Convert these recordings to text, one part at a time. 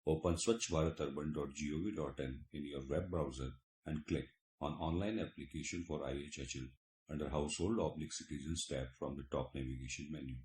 Open swachbharaturban.gov.in in your web browser and click on Online Application for IHHL under Household/Citizens tab from the top navigation menu.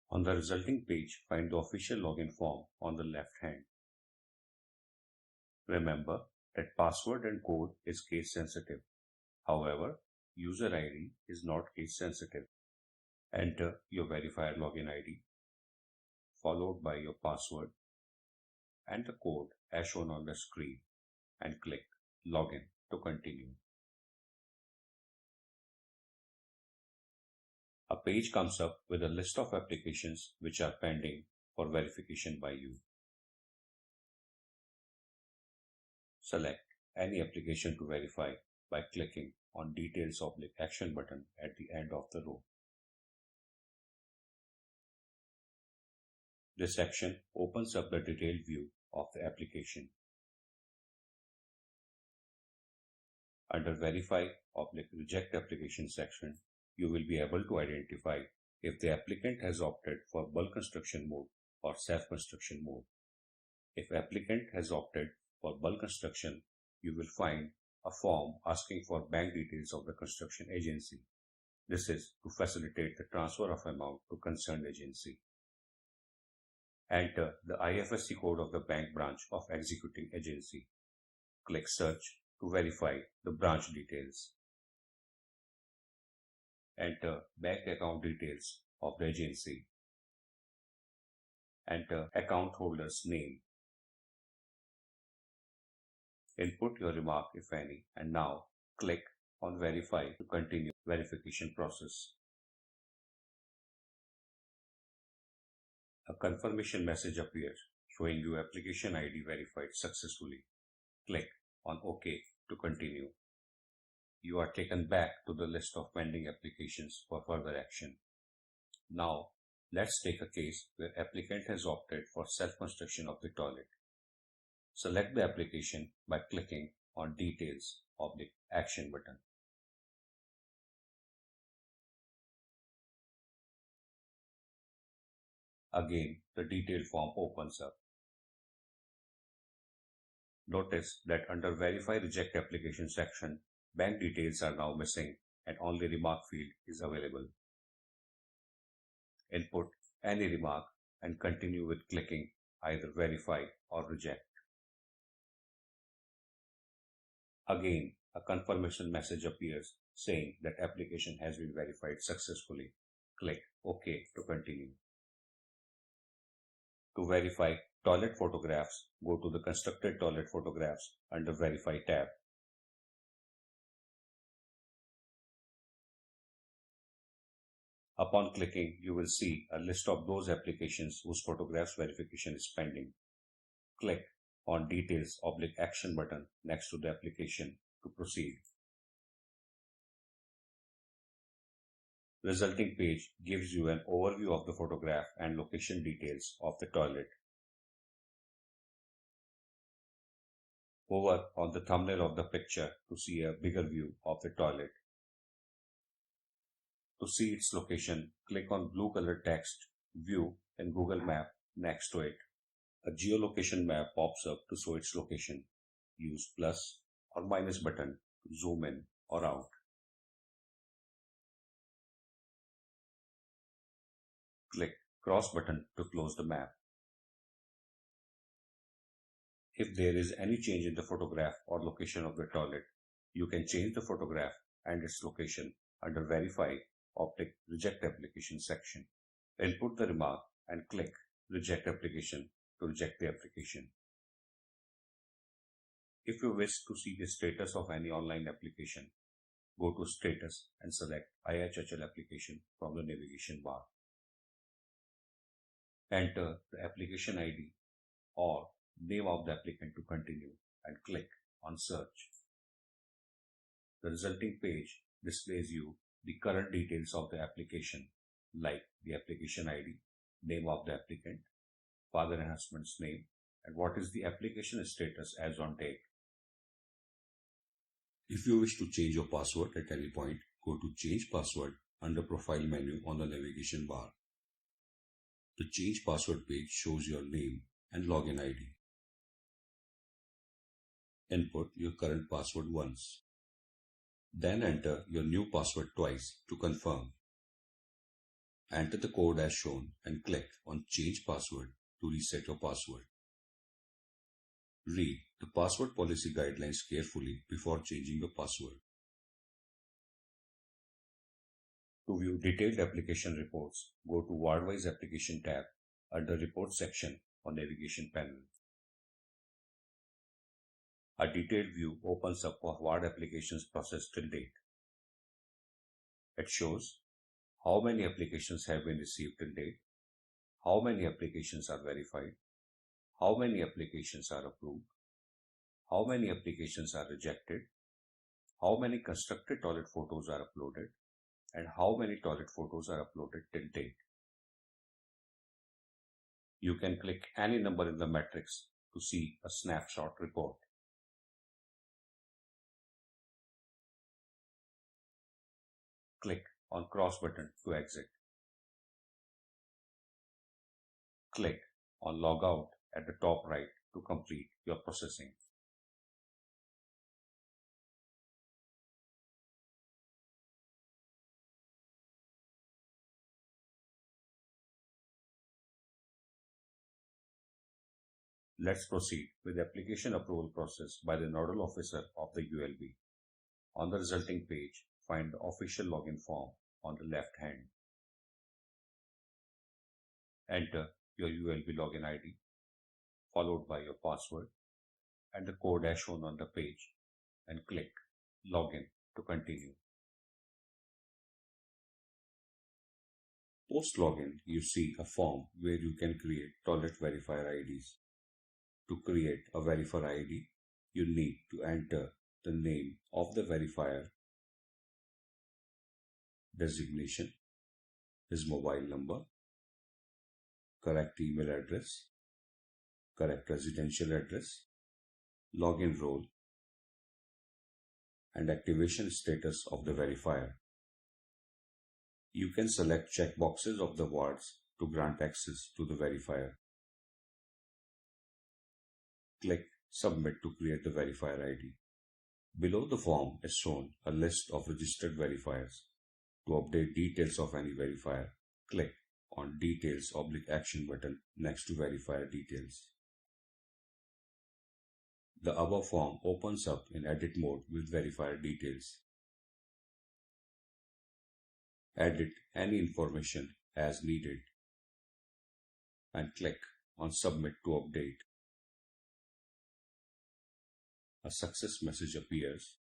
On the resulting page, find the official login form on the left hand. Remember that password and code is case sensitive. However, user ID is not case sensitive. Enter your verifier login ID followed by your password and the code as shown on the screen and click Login to continue. A page comes up with a list of applications which are pending for verification by you. Select any application to verify by clicking on Details/Action button at the end of the row. This section opens up the detailed view of the application. Under Verify/Reject Application section, you will be able to identify if the applicant has opted for bulk construction mode or self-construction mode. If applicant has opted for bulk construction, you will find a form asking for bank details of the construction agency. This is to facilitate the transfer of amount to concerned agency. Enter the IFSC code of the bank branch of executing agency. Click Search to verify the branch details. Enter bank account details of the agency. Enter account holder's name. Input your remark if any, and now click on Verify to continue verification process. A confirmation message appears showing you application ID verified successfully. Click on OK to continue. You are taken back to the list of pending applications for further action. Now, let's take a case where applicant has opted for self-construction of the toilet. Select the application by clicking on Details/Action button. Again, the detailed form opens up. Notice that under Verify/Reject Application section, bank details are now missing and only remark field is available. Input any remark and continue with clicking either Verify or Reject. Again, a confirmation message appears saying that application has been verified successfully. Click OK to continue. To verify toilet photographs, go to the Constructed Toilet Photographs under Verify tab. Upon clicking, you will see a list of those applications whose photographs verification is pending. Click on Details/Action button next to the application to proceed. Resulting page gives you an overview of the photograph and location details of the toilet. Hover on the thumbnail of the picture to see a bigger view of the toilet. To see its location, click on blue colored text View in Google Map next to it. A geolocation map pops up to show its location. Use plus or minus button to zoom in or out. Click cross button to close the map. If there is any change in the photograph or location of the toilet, you can change the photograph and its location under Verify/Reject Application section. Input the remark and click Reject Application to reject the application. If you wish to see the status of any online application, go to Status and select IHHL application from the navigation bar. Enter the application ID or name of the applicant to continue and click on Search. The resulting page displays you the current details of the application like the application ID, name of the applicant, father and husband's name, and what is the application status as on date. If you wish to change your password at any point, go to Change Password under Profile menu on the navigation bar. The Change Password page shows your name, and login ID. Input your current password once. Then enter your new password twice to confirm. Enter the code as shown and click on Change Password to reset your password. Read the password policy guidelines carefully before changing your password. To view detailed application reports, go to Ward-Wise Application tab under Report section on Navigation panel. A detailed view opens up for Ward applications processed till date. It shows how many applications have been received till date, how many applications are verified, how many applications are approved, how many applications are rejected, how many constructed toilet photos are uploaded, and how many toilet photos are uploaded till date. You can click any number in the matrix to see a snapshot report. Click on cross button to exit. Click on log out at the top right to complete your processing. Let's proceed with the application approval process by the nodal officer of the ULB. On the resulting page, find the official login form on the left hand. Enter your ULB login ID, followed by your password and the code as shown on the page, and click Login to continue. Post-login, you see a form where you can create toilet verifier IDs. To create a verifier ID, you need to enter the name of the verifier, designation, his mobile number, correct email address, correct residential address, login role, and activation status of the verifier. You can select checkboxes of the wards to grant access to the verifier. Click Submit to create the verifier ID. Below the form is shown a list of registered verifiers. To update details of any verifier, click on Details/Action button next to verifier details. The above form opens up in edit mode with verifier details. Edit any information as needed and click on Submit to update. A success message appears.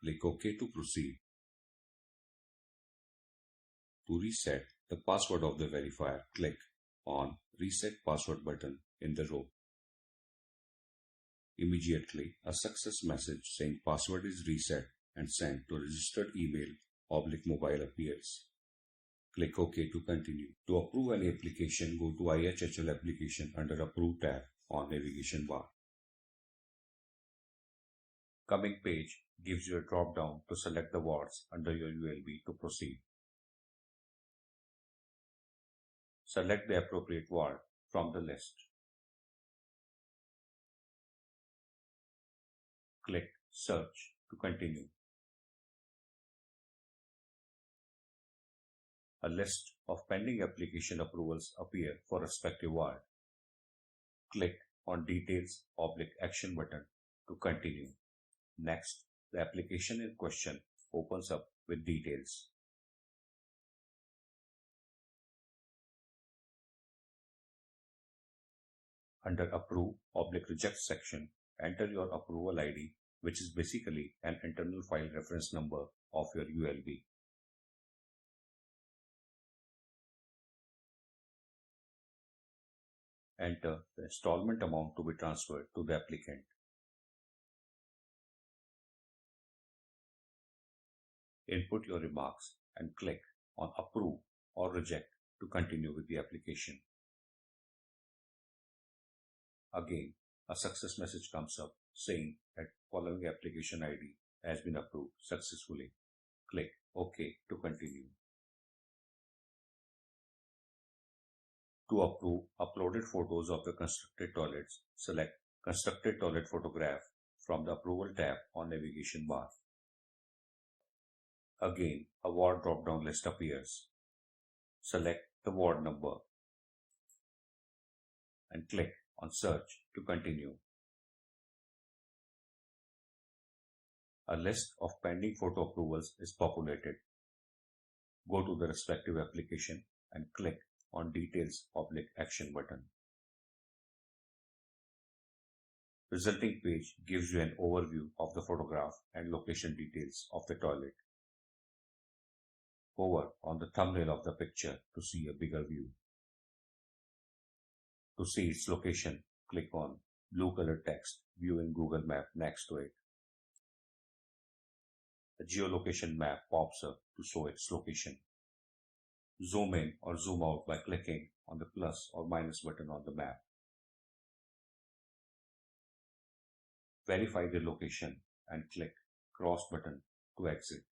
Click OK to proceed. To reset the password of the verifier, click on Reset Password button in the row. Immediately, a success message saying password is reset and sent to registered email/mobile appears. Click OK to continue. To approve any application, go to IHHL application under Approve tab on navigation bar. Coming page gives you a drop down to select the wards under your ULB to proceed. Select the appropriate ward from the list. Click Search to continue. A list of pending application approvals appear for respective ward. Click on Details/Action button to continue. Next, the application in question opens up with details. Under Approve/Reject section, enter your approval ID, which is basically an internal file reference number of your ULB. Enter the installment amount to be transferred to the applicant. Input your remarks and click on Approve or Reject to continue with the application. Again, a success message comes up saying that following application ID has been approved successfully. Click OK to continue. To approve uploaded photos of the constructed toilets, select Constructed Toilet Photograph from the Approval tab on navigation bar. Again, a ward drop-down list appears. Select the ward number and click on Search to continue. A list of pending photo approvals is populated. Go to the respective application and click on Details/Action button. Resulting page gives you an overview of the photograph and location details of the toilet. Hover on the thumbnail of the picture to see a bigger view. To see its location, click on blue colored text View in Google Map next to it. A geolocation map pops up to show its location. Zoom in or zoom out by clicking on the plus or minus button on the map. Verify the location and click Cross button to exit.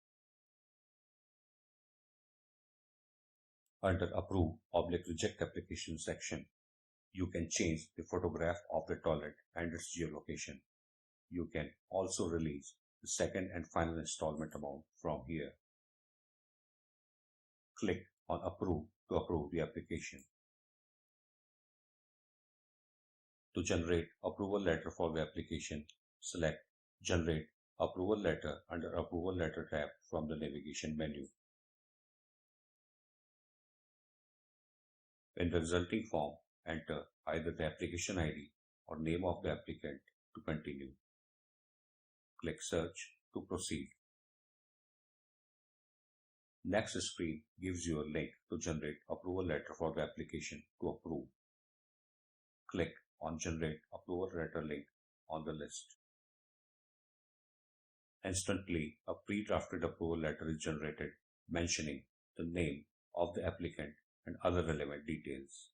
Under Approve/Reject Application section, you can change the photograph of the toilet and its geolocation. You can also release the second and final installment amount from here. Click on Approve to approve the application. To generate approval letter for the application, select Generate Approval Letter under Approval Letter tab from the navigation menu. In the resulting form, enter either the application ID or name of the applicant to continue. Click Search to proceed. Next screen gives you a link to generate approval letter for the application to approve. Click on Generate Approval Letter link on the list. Instantly, a pre-drafted approval letter is generated mentioning the name of the applicant and other relevant details.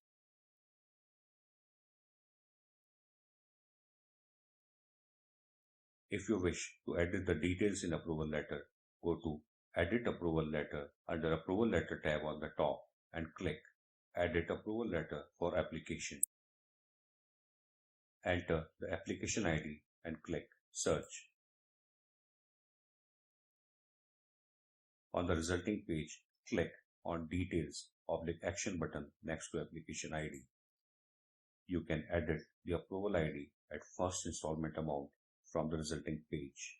If you wish to edit the details in approval letter, go to Edit Approval Letter under Approval Letter tab on the top and click Edit Approval Letter for application. Enter the application ID and click Search. On the resulting page, click on Details/Action button next to application ID. You can edit the approval ID at first installment amount from the resulting page.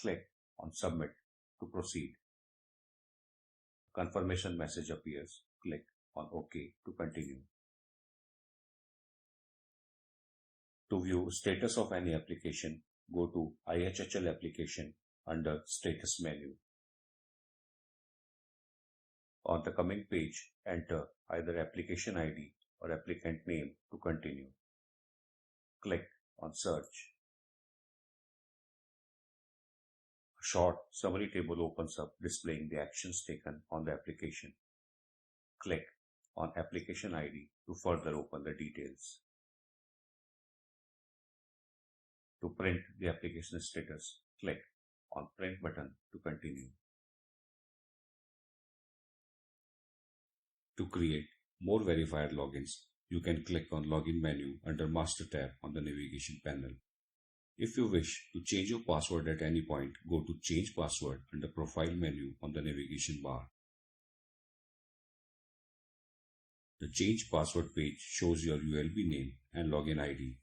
Click on Submit to proceed. Confirmation message appears. Click on OK to continue. To view status of any application, go to IHHL application under Status menu. On the coming page, enter either application ID or applicant name to continue. Click on Search. A short summary table opens up displaying the actions taken on the application. Click on Application ID to further open the details. To print the application status, click on Print button to continue. To create more verifier logins, you can click on Login menu under Master tab on the navigation panel. If you wish to change your password at any point, go to Change Password under Profile menu on the navigation bar. The Change Password page shows your ULB name and login ID.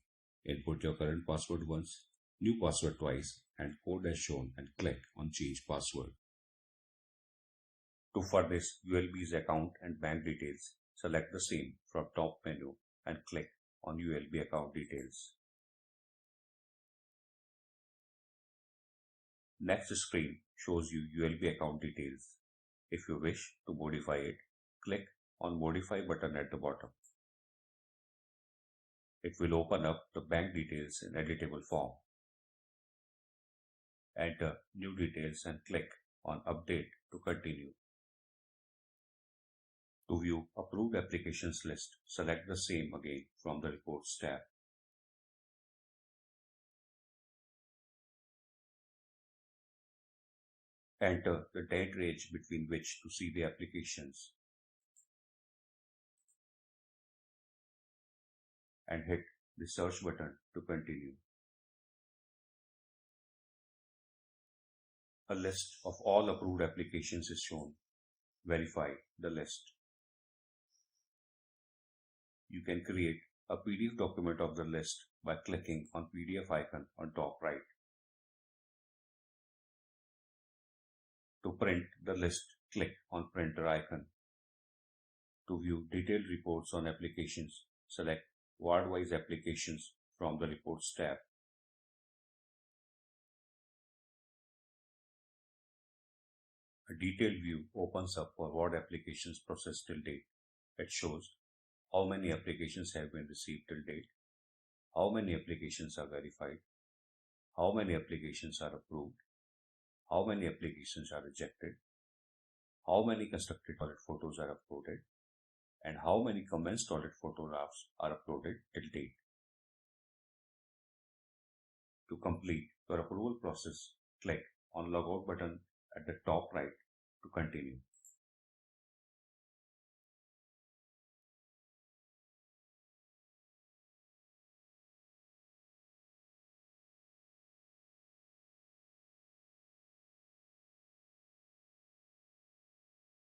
Input your current password once, new password twice, and code as shown and click on Change Password. To furnish ULB's account and bank details, select the same from top menu and click on ULB account details. Next screen shows you ULB account details. If you wish to modify it, click on Modify button at the bottom. It will open up the bank details in editable form. Enter new details and click on Update to continue. To view approved applications list, select the same again from the Reports tab. Enter the date range between which to see the applications. and hit the search button to continue. A list of all approved applications is shown. Verify the list. You can create a PDF document of the list by clicking on PDF icon on top right. To print the list, click on Printer icon. To view detailed reports on applications, select Ward-wise applications from the Reports tab. A detailed view opens up for Ward applications processed till date. It shows how many applications have been received till date, how many applications are verified, how many applications are approved, how many applications are rejected, how many constructed toilet photos are uploaded, and how many commenced toilet photographs are uploaded till date. To complete your approval process, click on Logout button at the top right to continue.